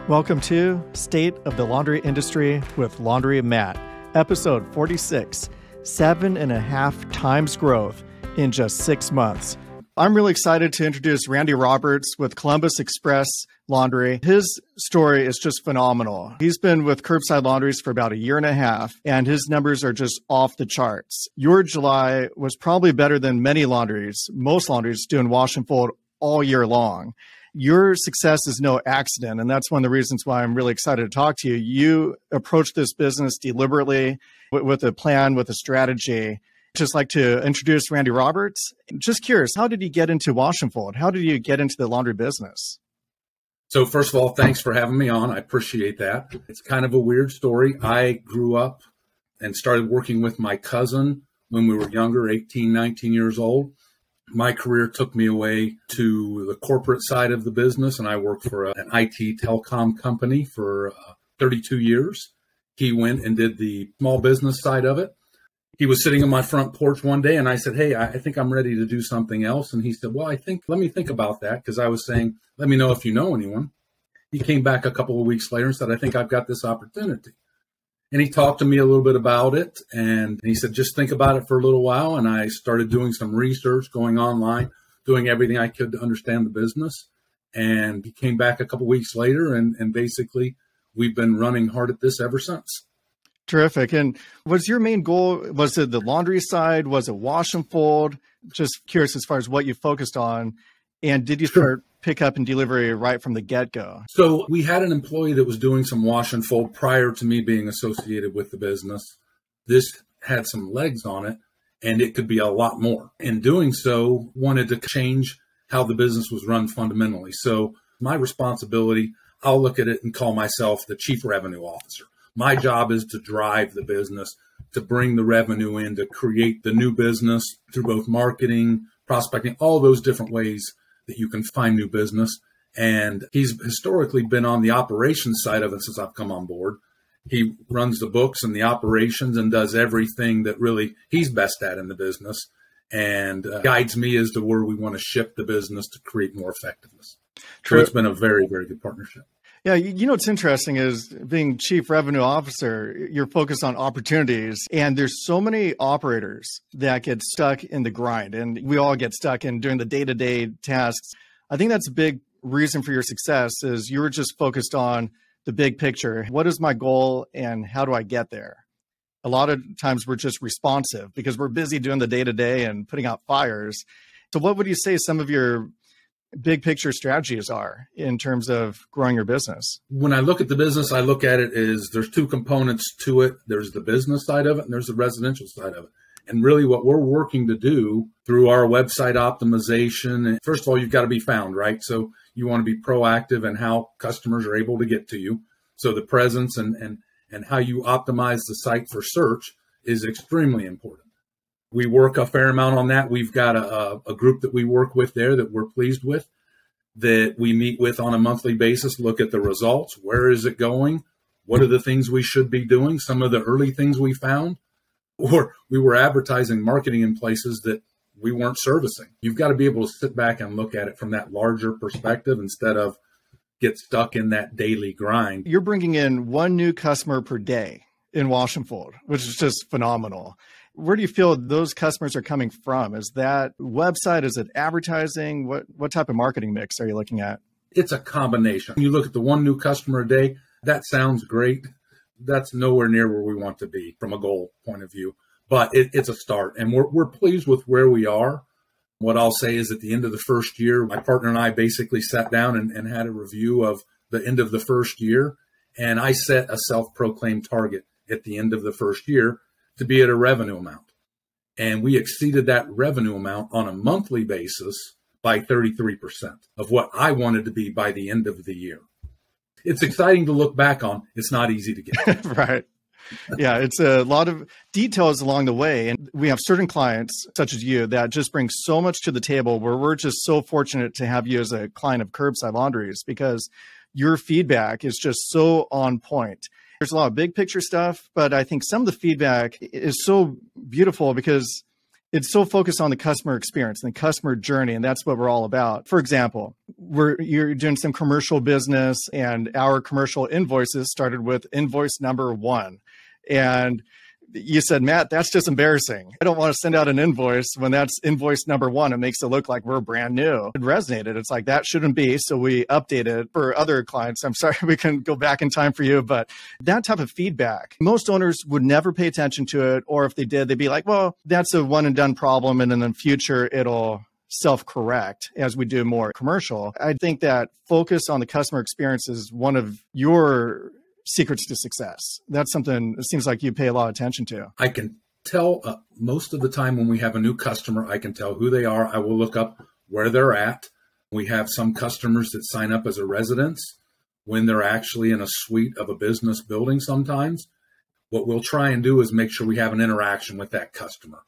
Welcome to State of the Laundry Industry with Laundry Matt, episode 46, 7.5 times growth in just 6 months. I'm really excited to introduce Randy Roberts with Columbus Express Laundry. His story is just phenomenal. He's been with Curbside Laundries for about 1.5 years, and his numbers are just off the charts. Your July was probably better than many laundries, most laundries doing wash and fold all year long. Your success is no accident, and that's one of the reasons why I'm really excited to talk to you. You approach this business deliberately with a plan, with a strategy. Just like to introduce Randy Roberts. Just curious, how did you get into wash and fold? How did you get into the laundry business? So first of all, thanks for having me on. I appreciate that. It's kind of a weird story. I grew up and started working with my cousin when we were younger, 18, 19 years old. My career took me away to the corporate side of the business, and I worked for an IT telecom company for 32 years. He went and did the small business side of it. He was sitting on my front porch one day, and I said, "Hey, I think I'm ready to do something else." And he said, "Well, let me think about that," because I was saying, "Let me know if you know anyone." He came back a couple of weeks later and said, "I think I've got this opportunity." And he talked to me a little bit about it, and he said, "Just think about it for a little while." And I started doing some research, going online, doing everything I could to understand the business. And he came back a couple of weeks later, and basically we've been running hard at this ever since. Terrific. And was your main goal, was it the laundry side? Was it wash and fold? Just curious as far as what you focused on. And did you start pick up and delivery right from the get-go? So we had an employee that was doing some wash and fold prior to me being associated with the business. This had some legs on it, and it could be a lot more. In doing so, wanted to change how the business was run fundamentally. So my responsibility, I'll look at it and call myself the Chief Revenue Officer. My job is to drive the business, to bring the revenue in, to create the new business through both marketing, prospecting, all those different ways that you can find new business. And he's historically been on the operations side of it since I've come on board. He runs the books and the operations and does everything that really he's best at in the business, and guides me as to where we want to shift the business to create more effectiveness. True. So it's been a very, very good partnership. Yeah, you know what's interesting is being Chief Revenue Officer, you're focused on opportunities, and there's so many operators that get stuck in the grind, and we all get stuck in doing the day-to-day tasks. I think that's a big reason for your success is you were just focused on the big picture. What is my goal and how do I get there? A lot of times we're just responsive because we're busy doing the day-to-day and putting out fires. So what would you say some of your big picture strategies are in terms of growing your business? When I look at the business, I look at it as there's two components to it. There's the business side of it and there's the residential side of it. And really what we're working to do through our website optimization, first of all, you've got to be found, right? So you want to be proactive in how customers are able to get to you. So the presence and how you optimize the site for search is extremely important. We work a fair amount on that. We've got a group that we work with there that we're pleased with, that we meet with on a monthly basis, look at the results. Where is it going? What are the things we should be doing? Some of the early things we found, or we were advertising, marketing in places that we weren't servicing. You've got to be able to sit back and look at it from that larger perspective instead of get stuck in that daily grind. You're bringing in one new customer per day in wash and fold, which is just phenomenal. Where do you feel those customers are coming from? Is that website? Is it advertising? What type of marketing mix are you looking at? It's a combination. You look at the one new customer a day, that sounds great. That's nowhere near where we want to be from a goal point of view, but it's a start, and we're pleased with where we are. What I'll say is at the end of the first year, my partner and I basically sat down and had a review of the end of the first year, and I set a self-proclaimed target at the end of the first year to be at a revenue amount. And we exceeded that revenue amount on a monthly basis by 33% of what I wanted to be by the end of the year. It's exciting to look back on. It's not easy to get. Right. Yeah, it's a lot of details along the way. And we have certain clients, such as you, that just bring so much to the table where we're just so fortunate to have you as a client of Curbside Laundries because your feedback is just so on point. There's a lot of big picture stuff, but I think some of the feedback is so beautiful because it's so focused on the customer experience and the customer journey, and that's what we're all about. For example, you're doing some commercial business, and our commercial invoices started with invoice number 1. And you said, Matt, that's just embarrassing. I don't want to send out an invoice when that's invoice number 1. It makes it look like we're brand new. It resonated. It's like, that shouldn't be. So we updated for other clients. I'm sorry, we can go back in time for you, but that type of feedback, most owners would never pay attention to it. Or if they did, they'd be like, well, that's a one and done problem. And in the future, it'll self-correct as we do more commercial. I think that focus on the customer experience is one of your secrets to success. That's something it seems like you pay a lot of attention to. I can tell most of the time when we have a new customer, I can tell who they are. I will look up where they're at. We have some customers that sign up as a residence when they're actually in a suite of a business building sometimes. What we'll try and do is make sure we have an interaction with that customer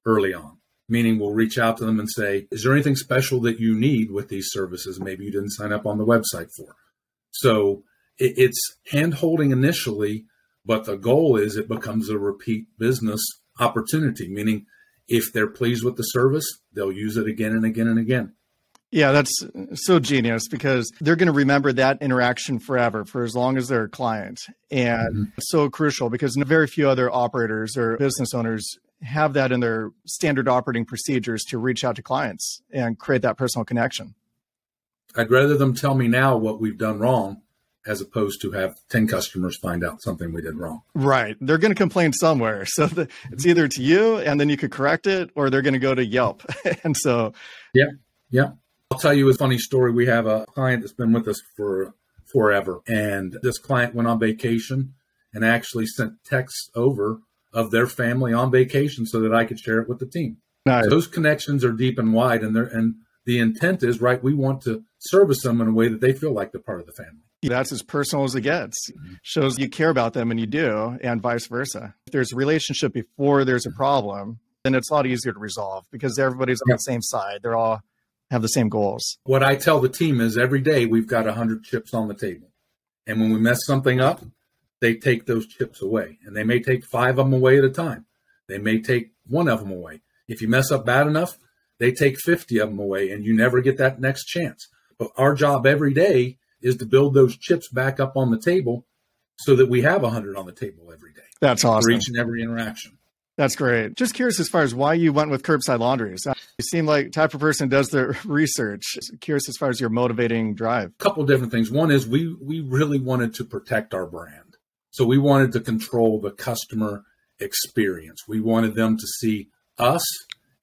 early on, meaning we'll reach out to them and say, is there anything special that you need with these services maybe you didn't sign up on the website for? So it's hand-holding initially, but the goal is it becomes a repeat business opportunity, meaning if they're pleased with the service, they'll use it again and again and again. Yeah, that's so genius because they're going to remember that interaction forever for as long as they're a client. And it's so crucial because very few other operators or business owners have that in their standard operating procedures to reach out to clients and create that personal connection. I'd rather them tell me now what we've done wrong as opposed to have 10 customers find out something we did wrong. Right. They're going to complain somewhere. So it's either to you and then you could correct it, or they're going to go to Yelp. And so. Yeah. I'll tell you a funny story. We have a client that's been with us for forever. And this client went on vacation and actually sent texts over of their family on vacation so that I could share it with the team. Nice. So those connections are deep and wide, and the intent is, right, we want to service them in a way that they feel like they're part of the family. That's as personal as it gets. Shows you care about them, and you do, and vice versa. If there's a relationship before there's a problem, then it's a lot easier to resolve because everybody's on the same side. They're all have the same goals. What I tell the team is every day we've got 100 chips on the table. And when we mess something up, they take those chips away. And they may take 5 of them away at a time. They may take 1 of them away. If you mess up bad enough, they take 50 of them away, and you never get that next chance. But our job every day is to build those chips back up on the table so that we have 100 on the table every day. That's awesome. For each and every interaction. That's great. Just curious as far as why you went with curbside laundries. You seem like the type of person who does the research. Curious as far as your motivating drive. A couple of different things. One is we really wanted to protect our brand. So we wanted to control the customer experience. We wanted them to see us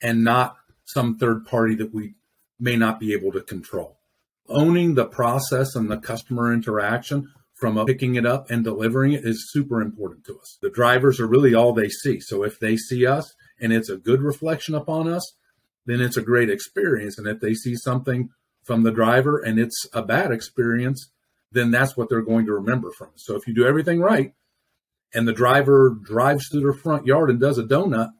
and not some third party that we may not be able to control. Owning the process and the customer interaction from picking it up and delivering it is super important to us. The drivers are really all they see. So if they see us and it's a good reflection upon us, then it's a great experience. And if they see something from the driver and it's a bad experience, then that's what they're going to remember from us. So if you do everything right and the driver drives through their front yard and does a donut,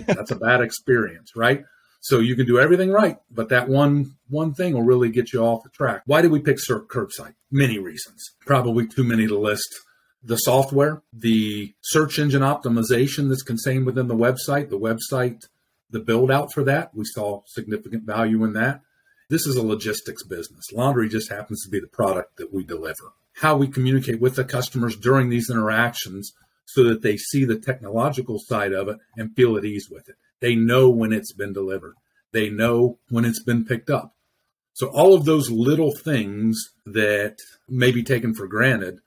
that's a bad experience, right? So you can do everything right, but that one thing will really get you off the track. Why did we pick curbside? Many reasons, probably too many to list. The software, the search engine optimization that's contained within the website, the build out for that, we saw significant value in that. This is a logistics business. Laundry just happens to be the product that we deliver. How we communicate with the customers during these interactions so that they see the technological side of it and feel at ease with it. They know when it's been delivered. They know when it's been picked up. So all of those little things that may be taken for granted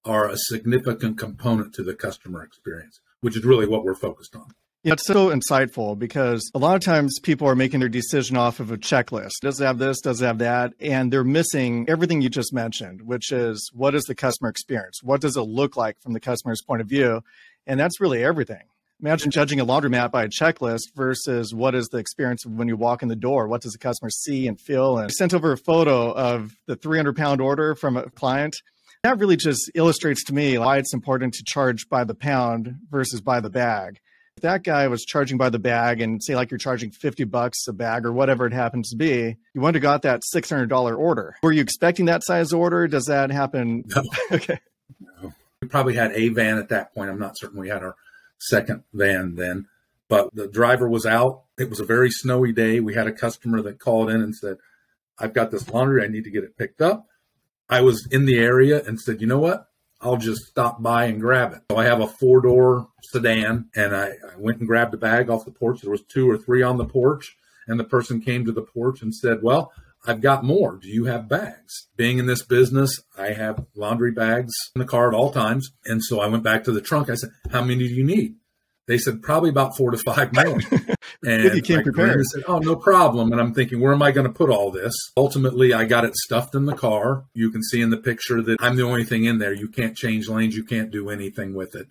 are a significant component to the customer experience, which is really what we're focused on. Yeah, it's so insightful because a lot of times people are making their decision off of a checklist. Does it have this? Does it have that? And they're missing everything you just mentioned, which is what is the customer experience? What does it look like from the customer's point of view? And that's really everything. Imagine judging a laundromat by a checklist versus what is the experience when you walk in the door? What does the customer see and feel? And I sent over a photo of the 300-pound order from a client. That really just illustrates to me why it's important to charge by the pound versus by the bag. If that guy was charging by the bag and say like you're charging $50 a bag or whatever it happens to be, you wouldn't have got that $600 order. Were you expecting that size order? Does that happen? No. Okay. No. We probably had a van at that point. I'm not certain we had our second van then. but the driver was out. It was a very snowy day. We had a customer that called in and said, I've got this laundry. I need to get it picked up. I was in the area and said, you know what? I'll just stop by and grab it. So I have a 4-door sedan, and I went and grabbed a bag off the porch. There was 2 or 3 on the porch, and the person came to the porch and said, well, I've got more. Do you have bags? Being in this business, I have laundry bags in the car at all times. And so I went back to the trunk. I said, how many do you need? They said, probably about 4 to 5 more. And you came prepared. I said, oh, no problem. And I'm thinking, where am I going to put all this? Ultimately, I got it stuffed in the car. You can see in the picture that I'm the only thing in there. You can't change lanes. You can't do anything with it.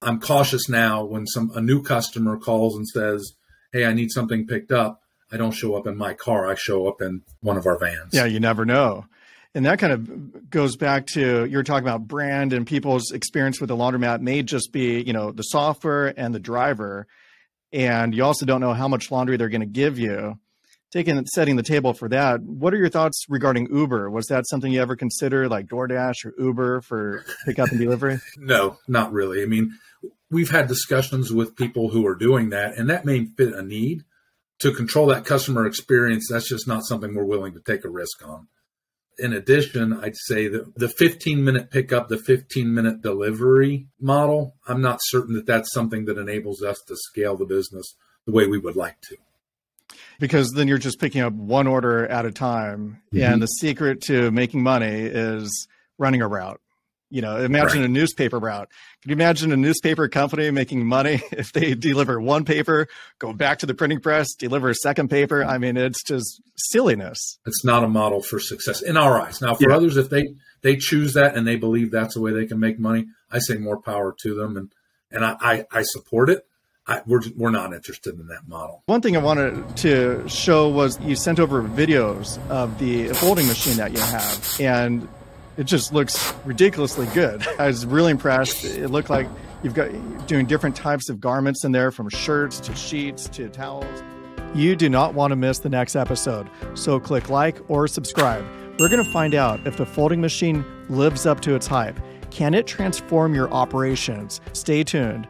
I'm cautious now when a new customer calls and says, hey, I need something picked up. I don't show up in my car. I show up in one of our vans. Yeah, you never know. And that kind of goes back to, you're talking about brand, and people's experience with the laundromat may just be, the software and the driver. And you also don't know how much laundry they're going to give you. Setting the table for that, what are your thoughts regarding Uber? Was that something you ever consider, like DoorDash or Uber for pickup and delivery? No, not really. I mean, we've had discussions with people who are doing that, and that may fit a need. To control that customer experience, that's just not something we're willing to take a risk on. In addition, I'd say that the 15-minute pickup, the 15-minute delivery model, I'm not certain that that's something that enables us to scale the business the way we would like to. Because then you're just picking up one order at a time. Mm-hmm. And the secret to making money is running a route. Imagine a newspaper route. Can you imagine a newspaper company making money if they deliver one paper, go back to the printing press, deliver a second paper? I mean, it's just silliness. It's not a model for success in our eyes. Now, for others, if they choose that and they believe that's the way they can make money, I say more power to them. And I support it. We're not interested in that model. One thing I wanted to show was you sent over videos of the folding machine that you have, and it just looks ridiculously good. I was really impressed. It looked like you're doing different types of garments in there, from shirts to sheets to towels. You do not want to miss the next episode, so click like or subscribe. We're going to find out if the folding machine lives up to its hype. Can it transform your operations? Stay tuned.